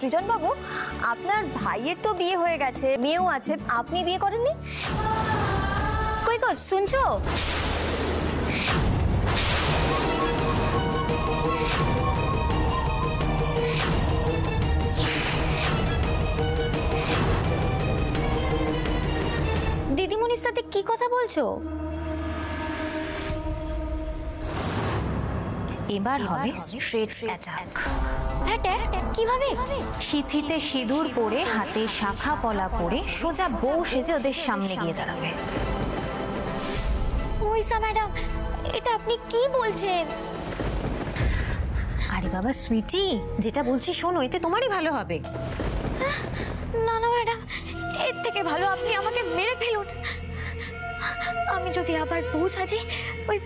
সৃজন বাবু, আপনার ভাইয়ের তো বিয়ে হয়ে গেছে, মেয়েও আছে, আপনি বিয়ে করেননি? কই গো, শুনছো? দিদিমণির সাথে কি কথা বলছো? এবার হবে স্ট্রেট অ্যাটাক। অ্যাটাক কিভাবে? সিথিতে সিঁদুর পরে, হাতে শাখা পলা পরে সোজা বউ সেজে ওদের সামনে গিয়ে দাঁড়াবে। ওইসা ম্যাডাম, এটা আপনি কি বলছেন? আরে বাবা সুইটি, যেটা বলছি শোনো, এতে তোমারই ভালো হবে। না না ম্যাডাম, এর থেকে ভালো আপনি আমাকে মেরে ফেলুন। আমি যদি আবার বউ সাজি, ওই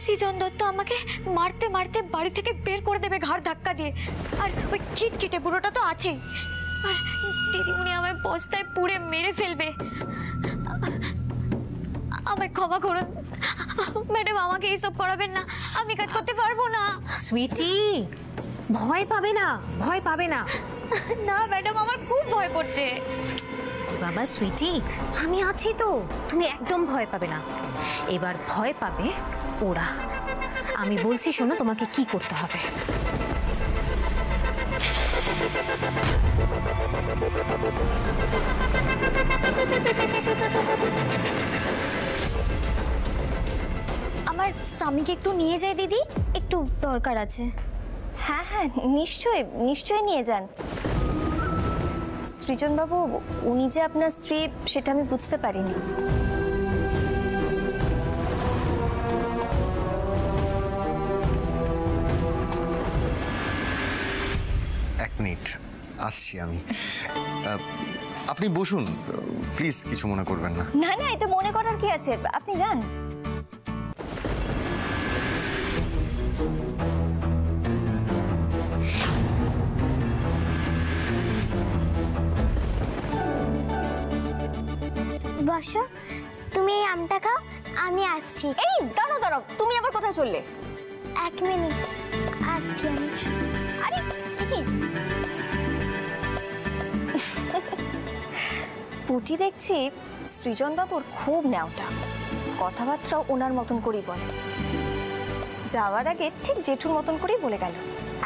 সৃজন দত্ত আমাকে মারতে মারতে বাড়ি থেকে বের করে দেবে ঘাড় ধাক্কা দিয়ে। আর ওই খিটখিটে বুড়োটা তো আছেই। আর দিদিমণি আমায় বস্তায় পুড়ে মেরে ফেলবে। আমায় ক্ষমা করুন ম্যাডাম, আমাকে এইসব করাবেন না, আমি কাজ করতে পারবো না। সুইটি, ভয় পাবে না, ভয় পাবে না। না ম্যাডাম, আমার খুব ভয় করছে। বাবা সুইটি, আমি আছি তো, তুমি একদম ভয় পাবে না। এবার ভয় পাবে ওরা। আমি বলছি শোনো, তোমাকে কি করতে হবে। আমার স্বামীকে একটু নিয়ে যাই দিদি, একটু দরকার আছে। হ্যাঁ হ্যাঁ, নিশ্চয়ই নিশ্চয়ই নিয়ে যান। সৃজন বাবু, উনি যে আপনার স্ত্রী সেটা আমি বুঝতে পারিনি। এক মিনিট, আসছি আমি। আপনি বসুন প্লিজ, কিছু মনে করবেন না। না না, এতে মনে করার কি আছে, আপনি যান। বসো, তুমি এই আমটা খাও, আমি আসছি। এই দাঁড়াও দাঁড়াও, তুমি আবার কোথায় চললে? 1 মিনিট, আসছি আমি। আরে কি পুটি, দেখছি সৃজন বাবুর খুব ন্যাওটা, কথাবার্তাও ওনার মতন করেই বলে। যাওয়ার আগে ঠিক জেঠুর মতন করেই বলে গেল,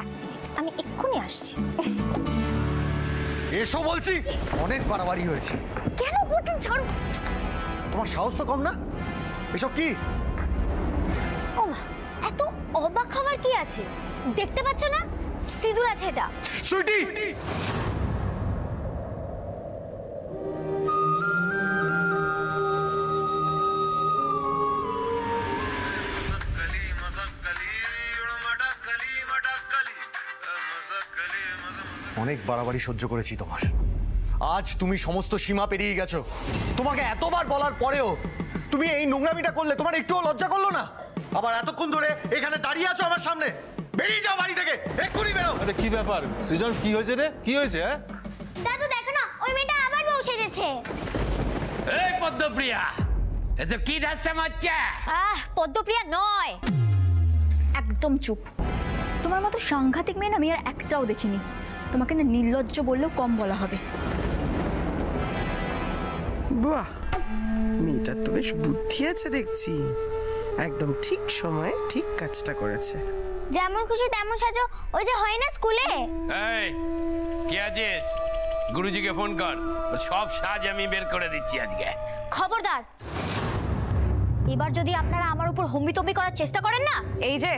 1 মিনিট, আমি এক্ষুনি আসছি। এসো বলছি, অনেক বাড়াবাড়ি হয়েছে। কেন করছেন? ছাড়ো। তোমার সাহস তো কম না? এসব কি? ও মা, এত অবাক হওয়ার কি আছে? দেখতে পাচ্ছ না সিঁদুর আছে এটা। সুইটি, অনেক বাড়াবাড়ি সহ্য করেছি তোমার। আজ তুমি সমস্ত সীমা পেরিয়ে গেছো। তোমাকে এতবার বলার পরেও তুমি এই নোংরামিটা করলে, তোমার একটুও লজ্জা করলো না? আবার এতক্ষণ ধরে এখানে দাঁড়িয়ে আছো আমার সামনে। বেরিয়ে যাও বাড়ি থেকে, এক্ষুনি বেরো। আরে কি ব্যাপার সৃজন, কি হয়েছে রে? কি হয়েছে? দাদু দেখো না, ওই মেয়েটা আবার বউ সেজেছে। এই পদ্মপ্রিয়া, এসব কি ধাস্তা মারছে? পদ্মপ্রিয়া নয়, একদম চুপ। তোমার মতো সাংঘাতিক মেয়ে না আমি আর একটাও দেখিনি। তোমাকে না নির্লজ্জ বললেও কম বলা হবে। বাহ, মেয়েটার তো বেশ বুদ্ধি আছে দেখছি। একদম ঠিক সময়ে ঠিক কাজটা করেছে। যেমন খুশি তেমন সাজো, ওই যে হয় না স্কুলে। এই কে আছিস? গুরুজিকে ফোন কর, ওর সব সাজ আমি বের করে দিচ্ছি আজকে। খবরদার, এবার যদি আপনারা আমার উপর হম্বিতম্বি করার চেষ্টা করেন না, এই যে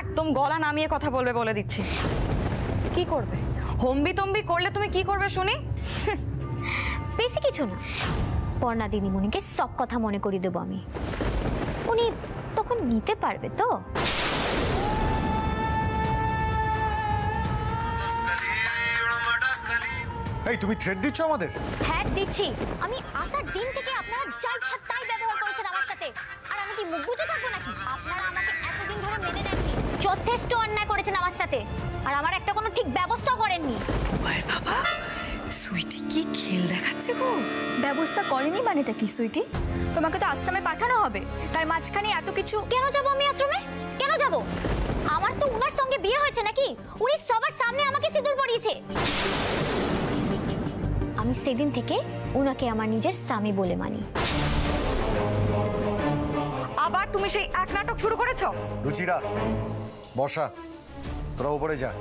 একদম গলা নামিয়ে কথা বলবে বলে দিচ্ছি। কি করবে? হম্বি তম্বি করলে তুমি কি করবে শুনি? বেশি কিছু না, পর্ণা দিদিমণিকে সব কথা মনে করিয়ে দেবো আমি। উনি তখন নিতে পারবে তো। এই তুমি থ্রেট দিচ্ছ আমাদের? হ্যাঁ দিচ্ছি। আমি আসার দিন থেকে আপনারা যা ইচ্ছা তাই ব্যবহার করেছেন আমার সাথে। আর আমি কি মুখ বুঝে থাকবো নাকি? আপনারা আমাকে এতদিন ধরে মেনে নেননি, যথেষ্ট অন্যায় করেছেন আমার সাথে। আর আমার একটা কোনো ঠিক ব্যবস্থাও করেননি। বাবা, সুইটি কি খেল দেখাচ্ছে গো? ব্যবস্থা করেনি মানেটা কি সুইটি? তোমাকে তো আশ্রমে পাঠানো হবে, তার মাঝখানে এত কিছু। কেন যাবো আমি আশ্রমে? কেন যাব? আমার তো উনার সঙ্গে বিয়ে হয়েছে নাকি? উনি সবার সামনে আমাকে সিঁদুর পরিয়েছে। আমি সেদিন থেকে ওনাকে আমার নিজের স্বামী বলে মানি। আবার তুমি সেই এক নাটক শুরু করেছো? রুচিরা বর্ষা, তোরা উপরে যা,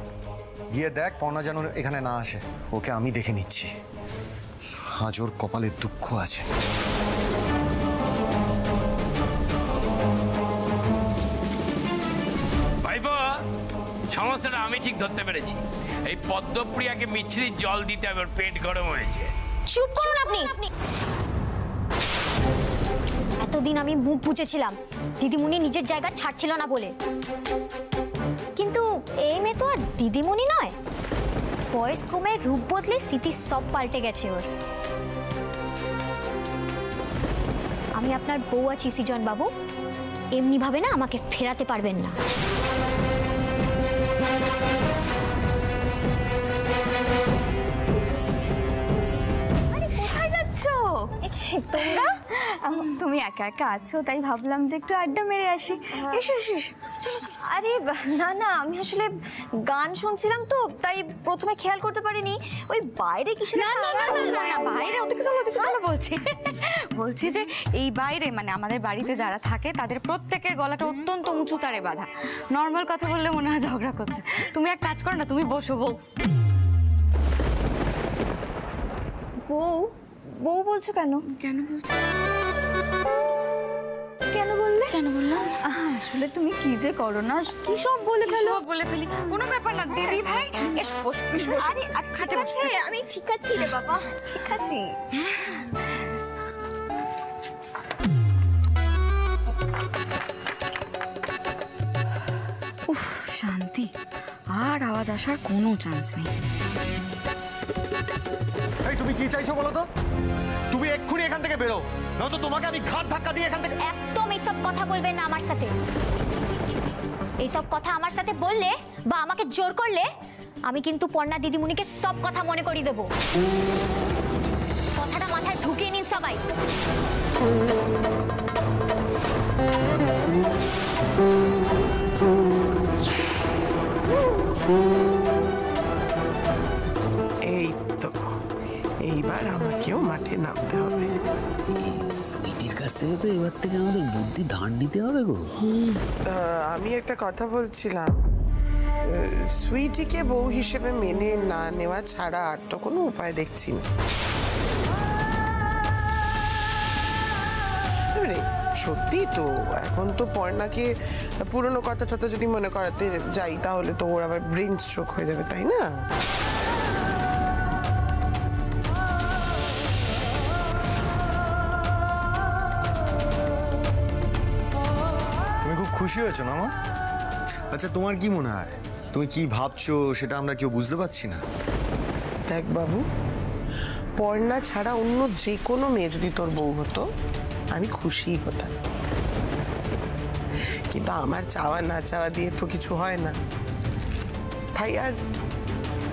গিয়ে দেখ পর্ণা যেন এখানে না আসে। ওকে আমি দেখে নিচ্ছি, আজ ওর কপালে দুঃখ আছে। ভাইবো, সমস্যাটা আমি ঠিক ধরতে পেরেছি। এই পদ্মপ্রিয়াকে মিছরির জল দিতে হবে, ওর পেট গরম হয়েছে। চুপ করুন আপনি। এতদিন আমি মুখ বুঝেছিলাম দিদিমণি নিজের জায়গা ছাড়ছিল না বলে, কিন্তু এই মেয়ে তো আর দিদিমণি নয়। বয়স কমে রূপ বদলে স্মৃতি সব পাল্টে গেছে ওর। আমি আপনার বউ আছি সৃজন বাবু, এমনি ভাবে না আমাকে ফেরাতে পারবেন না। কোথায় যাচ্ছো তোমরা? তুমি একা একা আছো তাই ভাবলাম যে একটু আড্ডা মেরে আসি। এসো এসো এসো। চলো চলো। আরে না না, আমি আসলে গান শুনছিলাম তো, তাই প্রথমে খেয়াল করতে পারিনি ওই বাইরে কিসের। না না না না না, বাইরে ওদিকে চলো ওদিকে চলো বলছি। বলছি যে এই বাইরে মানে আমাদের বাড়িতে যারা থাকে তাদের প্রত্যেকের গলাটা অত্যন্ত উঁচু তারে বাঁধা। নর্মাল কথা বললে মনে হয় ঝগড়া করছে। তুমি এক কাজ করো না, তুমি বসো। বউ বউ বউ বলছো কেন? কেন বলছো? কেন বললে? কেন বললাম? আসলে তুমি কি যে করো না, কি সব বলে ফেলি। কোনো ব্যাপার না দিদি ভাই, এসো বসো এসো। আরে খাটে বসে। আমি ঠিক আছি রে বাবা, ঠিক আছি। উফ, শান্তি। আর আওয়াজ আসার কোনো চান্স নেই। এই তুমি কি চাইছো বলো তো? তুমি এক্ষুনি এখান থেকে বেরো, নয়তো তোমাকে আমি ঘাট ধাক্কা দিয়ে এখান থেকে। একদম এইসব কথা বলবেন না আমার সাথে। এইসব কথা আমার সাথে বললে বা আমাকে জোর করলে আমি কিন্তু পর্ণা দিদিমণিকে সব কথা মনে করিয়ে দেবো। কথাটা মাথায় ঢুকিয়ে নিন সবাই। এই তো, এইবার আমাকেও মাঠে নামতে হবে। সুইটির কাছ থেকে তো এবার থেকে আমাদের বুদ্ধি ধার নিতে হবে গো। তা আমি একটা কথা বলছিলাম, সুইটিকে বউ হিসেবে মেনে না নেওয়া ছাড়া আর তো কোনো উপায় দেখছি না। এবারে সত্যি তো এখন তো পর্ণাকে পুরনো কথা টথা যদি মনে করাতে যাই তাহলে তো ওর আবার ব্রেন স্ট্রোক হয়ে যাবে, তাই না? তুমি খুব খুশি হয়েছো না মা? আচ্ছা তোমার কি মনে হয়, তুমি কি ভাবছো সেটা আমরা কেউ বুঝতে পারছি না। দেখ বাবু, পর্ণা ছাড়া অন্য যে কোনো মেয়ে যদি তোর বউ হতো আমি খুশি হতাম, কিন্তু আমার চাওয়া না চাওয়া দিয়ে তো কিছু হয় না। তাই আর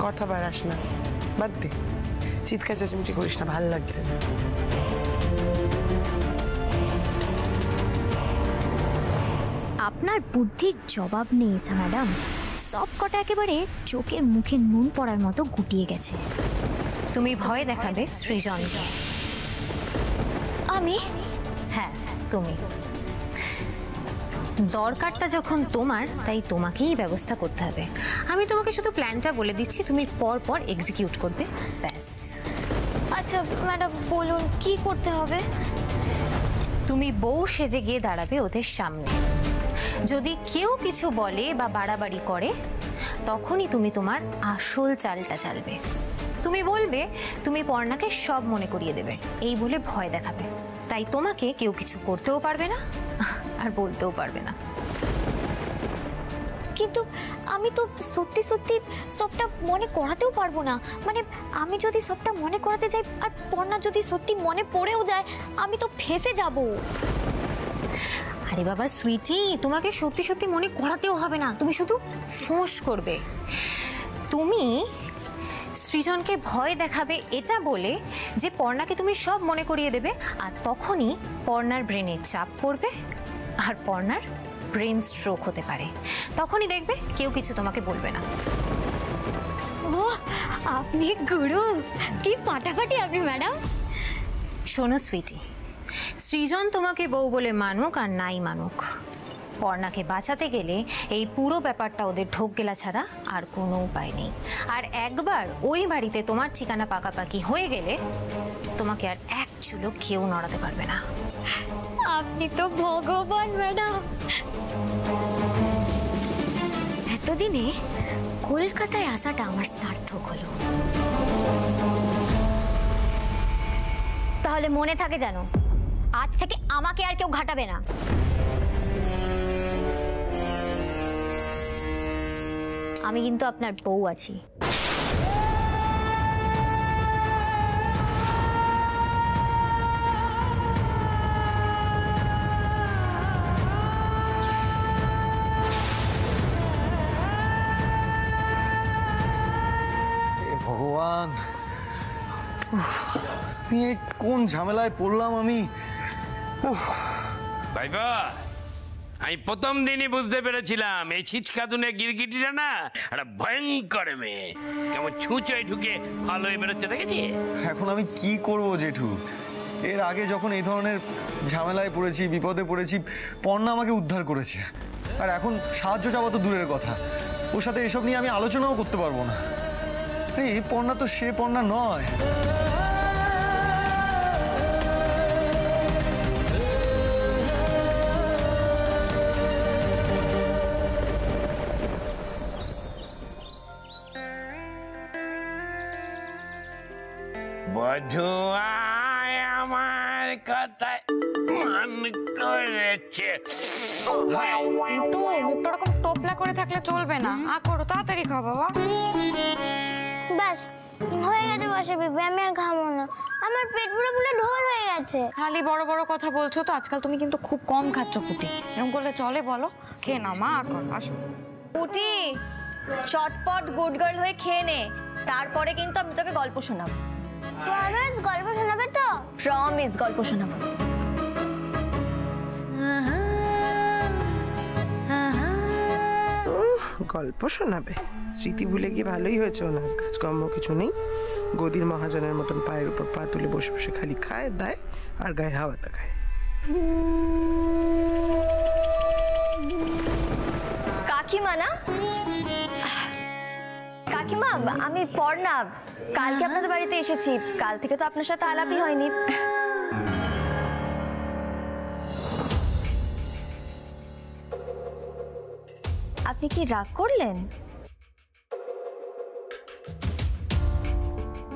কথা বাড়াস না, বাদ দে, চিৎকার চেঁচামেচি করিস না, ভাল লাগছে না। আপনার বুদ্ধির জবাব নেই ঈশা ম্যাডাম, সব কটা একেবারে চোখের মুখে নুন পড়ার মতো গুটিয়ে গেছে। তুমি ভয় দেখাবে সৃজনকে। আমি? হ্যাঁ তুমি। দরকারটা যখন তোমার, তাই তোমাকেই ব্যবস্থা করতে হবে। আমি তোমাকে শুধু প্ল্যানটা বলে দিচ্ছি, তুমি পর পর এক্সিকিউট করবে, ব্যাস। আচ্ছা ম্যাডাম বলুন কি করতে হবে? তুমি বউ সেজে গিয়ে দাঁড়াবে ওদের সামনে। যদি কেউ কিছু বলে বা বাড়াবাড়ি করে তখনই তুমি তোমার আসল চালটা চালবে। তুমি বলবে তুমি পর্ণাকে সব মনে করিয়ে দেবে, এই বলে ভয় দেখাবে। তাই তোমাকে কেউ কিছু করতেও পারবে না আর বলতেও পারবে না। কিন্তু আমি তো সত্যি সত্যি সবটা মনে করাতেও পারবো না। মানে আমি যদি সবটা মনে করাতে যাই আর পর্ণা যদি সত্যি মনে পড়েও যায়, আমি তো ফেঁসে যাব। আরে বাবা সুইটি, তোমাকে সত্যি সত্যি মনে করাতেও হবে না, তুমি শুধু ফোঁস করবে। তুমি সৃজনকে ভয় দেখাবে এটা বলে যে পর্ণাকে তুমি সব মনে করিয়ে দেবে, আর তখনই পর্ণার ব্রেনে চাপ পড়বে আর পর্ণার ব্রেন স্ট্রোক হতে পারে। তখনই দেখবে কেউ কিছু তোমাকে বলবে না। ও আপনি গুরু, কি ফাটাফাটি আপনি ম্যাডাম। শোনো সুইটি, সৃজন তোমাকে বউ বলে মানুক আর নাই মানুক, পর্ণাকে বাঁচাতে গেলে এই পুরো ব্যাপারটা ওদের ঢোক গেলা ছাড়া আর কোনো উপায় নেই। আর একবার ওই বাড়িতে তোমার ঠিকানা পাকাপাকি হয়ে গেলে তোমাকে আর এক চুলো কেউ নড়াতে পারবে না। আপনি তো ভগবান ম্যাডাম। এতদিনে কলকাতায় আসাটা আমার সার্থক হলো। তাহলে মনে থাকে জানো, আজ থেকে আমাকে আর কেউ ঘাটাবে না। আমি কিন্তু আপনার বউ আছি। ভগবান, কোন ঝামেলায় পড়লাম আমি। ভাইবা, আমি প্রথম দিনই বুঝতে পেরেছিলাম এই ছিচকাদুনে গিরগিটিটা না একটা ভয়ঙ্কর মেয়ে, কেমন ছুঁচোয় ঢুকে ভালো হয়ে বেরোচ্ছে, দেখেছি? এখন আমি কি করব জেঠু? এর আগে যখন এই ধরনের ঝামেলায় পড়েছি, বিপদে পড়েছি, পর্ণা আমাকে উদ্ধার করেছে। আর এখন সাহায্য চাওয়া তো দূরের কথা, ওর সাথে এসব নিয়ে আমি আলোচনাও করতে পারবো না। আরে এই পর্ণা তো সে পর্ণা নয়। বধু আয় আমার কথায় মান করেছে। একটু মুখটা ওরকম টোপলা করে থাকলে চলবে না। করো, তাড়াতাড়ি খাও বাবা। ব্যাস হয়ে গেছে বসে বিবি, আমি আর খাবো না, আমার পেট পুরো ফুলে ঢোল হয়ে গেছে। খালি বড় বড় কথা বলছো তো, আজকাল তুমি কিন্তু খুব কম খাচ্ছ পুটি। এরকম করলে চলে বলো? খেয়ে নাও মা, কর আসো। পুটি, চটপট গুড গার্ল হয়ে খেয়ে নে, তারপরে কিন্তু আমি তোকে গল্প শোনাবো। প্রমিস গল্প শোনাবে তো? প্রমিস গল্প শোনাবো। গল্প শোনাবে? স্মৃতি ভুলে গিয়ে ভালোই হয়েছে, ওনার কাজকর্ম কিছু নেই। গদির মহাজনের মতন পায়ের উপর পা তুলে বসে বসে খালি খায় দায় আর গায়ে হাওয়া লাগায়। কাকিমা না? কাকিমা, আমি পর্ণা, কালকে আপনাদের বাড়িতে এসেছি। কাল থেকে তো আপনার সাথে আলাপই হয়নি। আপনি কি রাগ করলেন?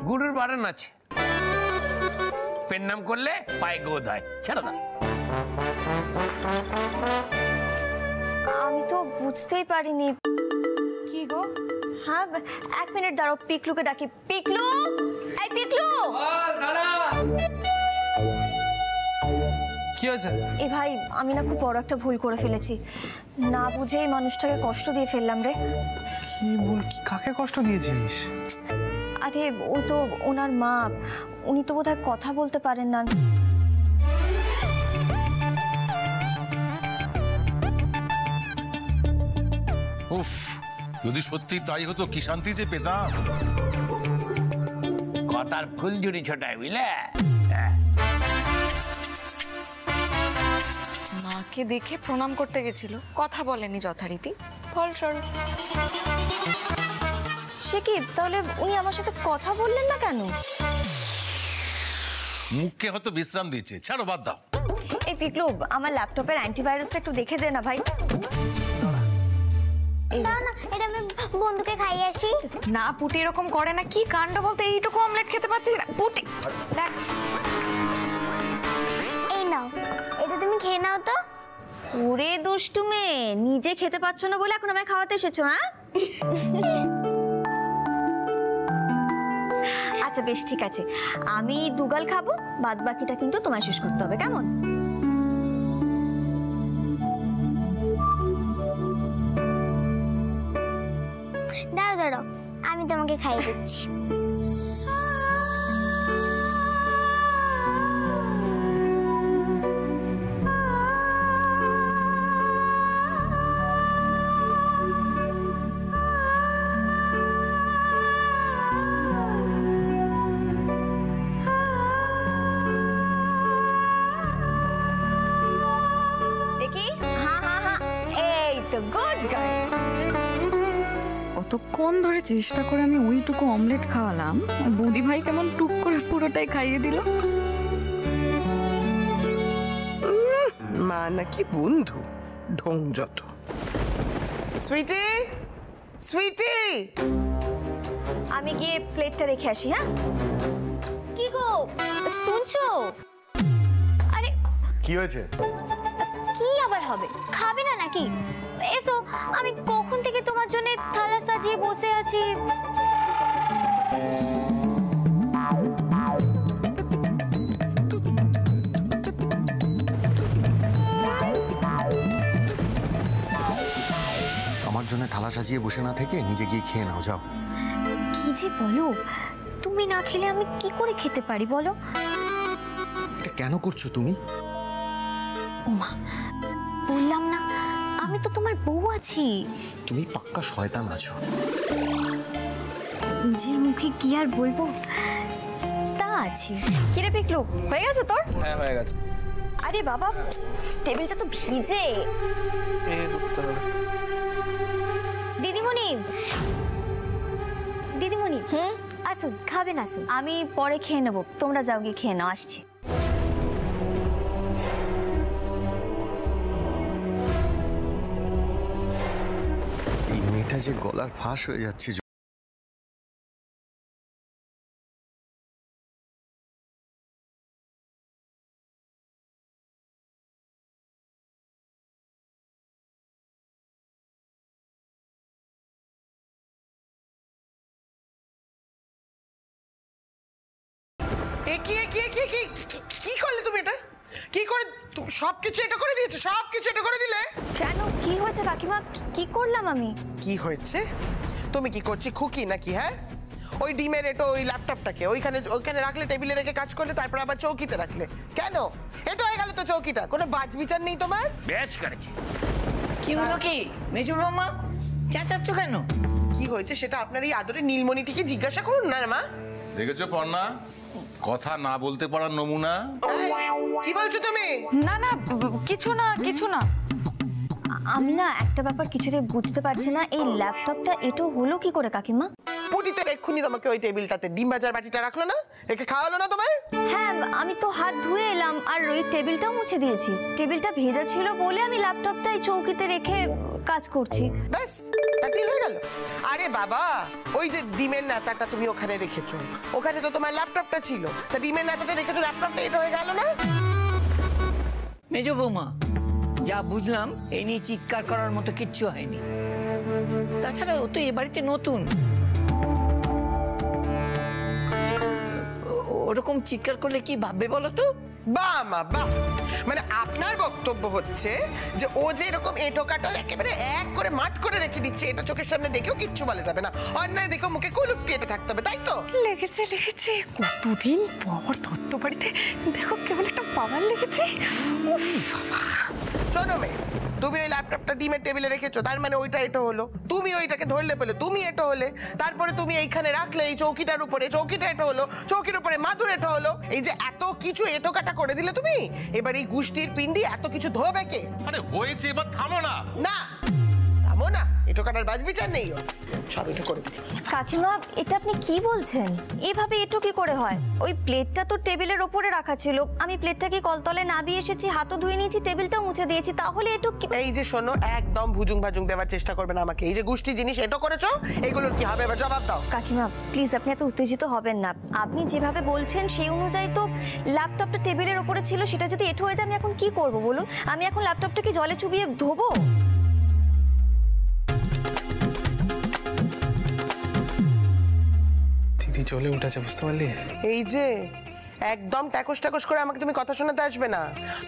গুরুর বারণ আছে, পেন নাম করলে পায়ে গোদ হয়, ছেড়ে দাও। আমি তো বুঝতেই পারিনি। কি গো? হ্যাঁ, এক মিনিট দাঁড়াও, পিকলুকে ডাকি। পিকলু, এই পিকলু। কি হয়েছে? এ ভাই, আমি না খুব বড় একটা ভুল করে ফেলেছি, না বুঝে এই মানুষটাকে কষ্ট দিয়ে ফেললাম রে। কি বল, কি কাকে কষ্ট দিয়েছিস? আরে ও তো ওনার মা, উনি তো বোধহয় কথা বলতে পারেন না। উফ, যদি সত্যি তাই হতো কি শান্তি যে পেতাম। কথার ফুলঝুরি ছোটায়, বুঝলে? মাকে দেখে প্রণাম করতে গেছিল, কথা বলেনি যথারীতি, ফলস্বরূপ। সে কি, তাহলে উনি আমার সাথে কথা বললেন না কেন? মুখকে হয়তো বিশ্রাম দিচ্ছে, ছাড়ো, বাদ দাও। এই পিকলু, আমার ল্যাপটপের অ্যান্টিভাইরাসটা একটু দেখে দে না ভাই। দাও না, এটা আমি বন্ধুকে খাইয়ে আসি। না পুটি এরকম করে না। কি কাণ্ড বলতে, এইটুকু অমলেট খেতে পারছিস না পুটি। দেখ, এই নাও, এটা তুমি খেয়ে নাও তো। ওরে দুষ্টু মেয়ে, নিজে খেতে পাচ্ছ না বলে এখন আমায় খাওয়াতে এসেছো? হ্যাঁ, আচ্ছা বেশ, ঠিক আছে, আমি দুগাল খাবো, বাদ বাকিটা কিন্তু তোমায় শেষ করতে হবে, কেমন? দাঁড়াও দাঁড়াও, আমি তোমাকে খাইয়ে দিচ্ছি। কতক্ষণ ধরে চেষ্টা করে আমি ওইটুকু অমলেট খাওয়ালাম, বৌদি ভাই কেমন টুক করে পুরোটাই খাইয়ে দিল। মা নাকি বন্ধু, ঢং যত। সুইটি, সুইটি, আমি গিয়ে প্লেটটা রেখে আসি। হ্যাঁ, কি গো শুনছো? আরে কি হয়েছে? কি আবার হবে, খাবে না নাকি? এসো, আমি কখন থেকে তোমার জন্য থালা সাজিয়ে বসে আছি। আমার জন্য থালা সাজিয়ে বসে না থেকে নিজে গিয়ে খেয়ে নাও, যাও। কি যে বলো, তুমি না খেলে আমি কি করে খেতে পারি বলো? এটা কেন করছো তুমি? ওমা, বললাম না আমি তো তোমার বউ আছি। তুমি পাক্কা শয়তান আছো। নিজের মুখে কি আর বলবো, তা আছি। কিরে পিকলু, হয়ে গেছে তোর? হ্যাঁ হয়ে গেছে। আরে বাবা, টেবিলটা তো ভিজে। দিদিমণি, দিদিমণি, আসুন, খাবেন আসুন। আমি পরে খেয়ে নেবো, তোমরা যাও গিয়ে খেয়ে নাও, আসছি। এই মেয়েটা যে গলার ফাঁস হয়ে যাচ্ছে। কি করলে তুমি এটা? কি করে সবকিছু এটা করে দিয়েছো? সবকিছু এটা করে দিলে কেন, কি হয়েছে কাকিমা? কি করলাম আমি? কি হয়েছে? তুমি কি করছি খুকি নাকি? হ্যাঁ, ওই ডিমের এটা ওই ল্যাপটপটাকে ওইখানে রাখলে, টেবিলে রেখে কাজ করলে, তারপর আবার চৌকিতে রাখলে কেন? এটা হয়ে গেল তো চৌকিটা, কোনো বাজ বিচার নেই তোমার? বেশ করেছে। কি হলো কি মেজো বৌমা, চেঁচাচ্ছ কেন? কি হয়েছে সেটা আপনার এই আদরে নীলমণিটিকে জিজ্ঞাসা করুন না মা। দেখেছো পর্ণা, কথা না বলতে পারার নমুনা। কি বলছো তুমি? না না, কিছু না, কিছু না। আমি না একটা ব্যাপার কিছুতে বুঝতে পারছি না, এই ল্যাপটপটা এটো হলো কি করে কাকিমা? পুটিতে এক্ষুনি তোমাকে ওই টেবিলটাতে ডিম ভাজার বাটিটা রাখলো না, রেখে খাওয়ালো না তোমায়? হ্যাঁ, আমি তো হাত ধুয়ে এলাম আর ওই টেবিলটাও মুছে দিয়েছি। টেবিলটা ভেজা ছিল বলে আমি ল্যাপটপটা এই চৌকিতে রেখে কাজ করছি। ব্যাস, তাতেই হয়ে গেল। আরে বাবা, ওই যে ডিমের নেতাটা তুমি ওখানে রেখেছো, ওখানে তো তোমার ল্যাপটপটা ছিল, তা ডিমের নেতাটা রেখেছো, ল্যাপটপটা এটা হয়ে গেল না? মেজো বৌমা, যা বুঝলাম এই নিয়ে চিৎকার করার মতো কিচ্ছু হয়নি। তাছাড়া ও তো এ বাড়িতে নতুন, ওরকম চিৎকার করলে কি ভাববে বলো তো? বাহ মা বাহ, মানে আপনার বক্তব্য হচ্ছে যে ও যে এরকম এঁটো কাটো একেবারে এক করে মাঠ করে রেখে দিচ্ছে, এটা চোখের সামনে দেখেও কিচ্ছু বলা যাবে না, অন্যায় দেখেও মুখে কুলুপ কেটে থাকতে হবে, তাই তো? লেগেছে লেগেছে, কতদিন পর দত্ত বাড়িতে দেখো কেমন একটা পাওয়ার লেগেছে। শোনো মেয়ে, তুমি ওই ল্যাপটপটা ডিমের টেবিলে রেখেছো, তার মানে ওইটা এটো হলো, তুমি ওইটাকে ধরলে পেলে তুমি এটো হলে, তারপরে তুমি এইখানে রাখলে এই চৌকিটার উপরে, চৌকিটা এটো হলো, চৌকির উপরে মাদুর এটো হলো, এই যে এত কিছু এটো কাটা করে দিলে তুমি, এবার এই গোষ্ঠীর পিন্ডি এত কিছু ধোবে কে? আরে হয়েছে, এবার থামো না। না থামো না, এটো কাটার বাজ বিচার নেই, সব এটো করে দিলে। কাকিমা, এটা আপনি কি বলছেন? এভাবে এটো কি করে হয়? ওই প্লেটটা তো টেবিলের ওপরে রাখা ছিল, আমি প্লেটটাকে কলতলে নামিয়ে এসেছি, হাতও ধুয়ে নিয়েছি, টেবিলটা মুছে দিয়েছি, তাহলে এটো কি? এই যে শোনো, একদম ভুজুং ভাজুং দেওয়ার চেষ্টা করবে না আমাকে। এই যে গোষ্ঠী জিনিস এটো করেছো, এগুলোর কি হবে এবার জবাব দাও। কাকিমা প্লিজ, আপনি এত উত্তেজিত হবেন না। আপনি যেভাবে বলছেন সেই অনুযায়ী তো ল্যাপটপটা টেবিলের ওপরে ছিল, সেটা যদি এটো হয়ে যায় আমি এখন কি করব বলুন? আমি এখন ল্যাপটপটা কি জলে চুবিয়ে ধোবো? দিদি চলে উঠেছে, বুঝতে পারলি? এই যে একদম ট্যাকস ট্যাকস করে আমাকে তুমি কথা শোনাতে আসবে না।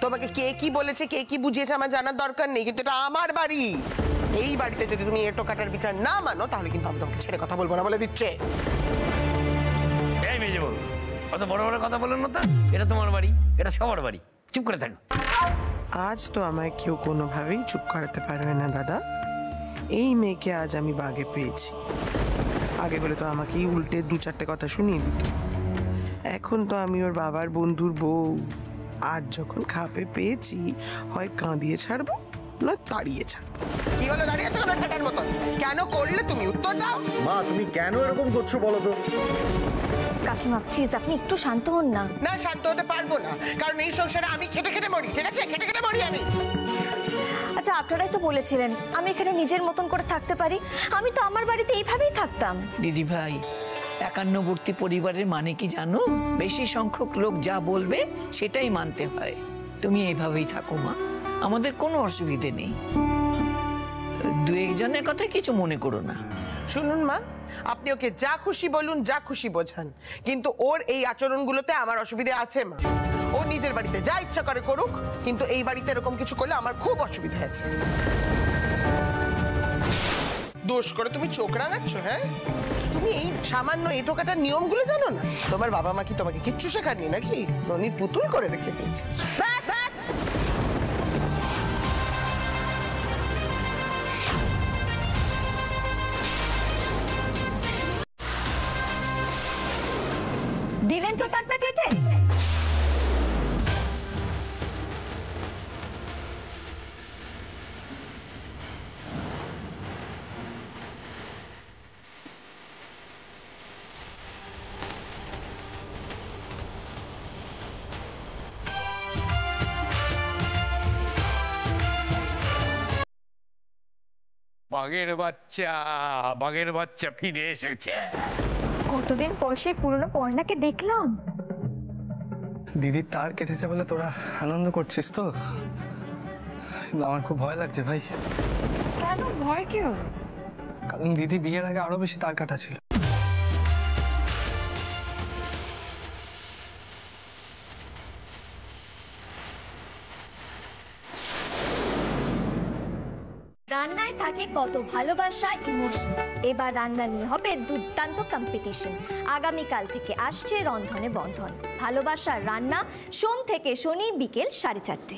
তোমাকে কে কি বলেছে, কে কি বুঝিয়েছে আমার জানার দরকার নেই, কিন্তু এটা আমার বাড়ি। এই বাড়িতে যদি তুমি এটো কাটার বিচার না মানো, তাহলে কিন্তু আমি তোমাকে ছেড়ে কথা বলবো না বলে দিচ্ছে। এই মেয়ে বল, অত বড় বড় কথা বলেন না তো, এটা তোমার বাড়ি, এটা সবার বাড়ি, চুপ করে থাকো। আজ তো আমায় কেউ কোনোভাবেই চুপ করাতে পারবে না দাদা। এই মেয়েকে আজ আমি বাগে পেয়েছি। আগে বলে তো আমাকেই উল্টে দু চারটে কথা শুনিয়ে দিত, এখন তো আমি ওর বাবার বন্ধুর বউ। আজ যখন খাপে পেয়েছি, হয় কাঁদিয়ে ছাড়বো, না দাঁড়িয়ে ছাড়বো। কি হলো দাঁড়িয়েছো কেন ঠেটার মতন? কেন করলে তুমি? উত্তর দাও। মা তুমি কেন এরকম করছো বলো তো? কাকিমা প্লিজ আপনি একটু শান্ত হন না। না শান্ত হতে পারবো না, কারণ এই সংসারে আমি খেটে খেটে মরি, ঠিক আছে? খেটে খেটে মরি আমি। আচ্ছা আপনারাই তো বলেছিলেন আমি এখানে নিজের মতন করে থাকতে পারি, আমি তো আমার বাড়িতে এইভাবেই থাকতাম। দিদি ভাই, একান্নবর্তী পরিবারের মানে কি জানো? বেশি সংখ্যক লোক যা বলবে সেটাই মানতে হয়। তুমি এইভাবেই থাকো মা, আমাদের কোনো অসুবিধে নেই। দু একজনের কথা কিছু মনে করো না। শুনুন মা, আপনি ওকে যা খুশি বলুন, যা খুশি বোঝান, কিন্তু ওর এই আচরণগুলোতে আমার অসুবিধা আছে মা। ও নিজের বাড়িতে যা ইচ্ছা করে করুক, কিন্তু এই বাড়িতে এরকম কিছু করলে আমার খুব অসুবিধা আছে। দোষ করে তুমি চোখ রাঙাচ্ছ? হ্যাঁ, তুমি এই সামান্য এটোকাটার নিয়মগুলো জানো না? তোমার বাবা মা কি তোমাকে কিচ্ছু শেখাননি নাকি? ননির পুতুল করে রেখে দিয়েছে। দিলেন তো তারটা কেটে। বাঘের বাচ্চা ফিরে এসেছে। কতদিন পর সেই পুরনো পর্ণাকে দেখলাম। দিদির তার কেটেছে বলে তোরা আনন্দ করছিস তো? কিন্তু আমার খুব ভয় লাগছে ভাই। কেন ভয় কি হলো? কারণ দিদি বিয়ের আগে আরো বেশি তার কাটা ছিল। রান্নায় থাকে কত ভালোবাসা, ইমোশন। এবার রান্না নিয়ে হবে দুর্দান্ত কম্পিটিশন। আগামীকাল থেকে আসছে রন্ধনে বন্ধন, ভালোবাসার রান্না, সোম থেকে শনি বিকেল 4:30।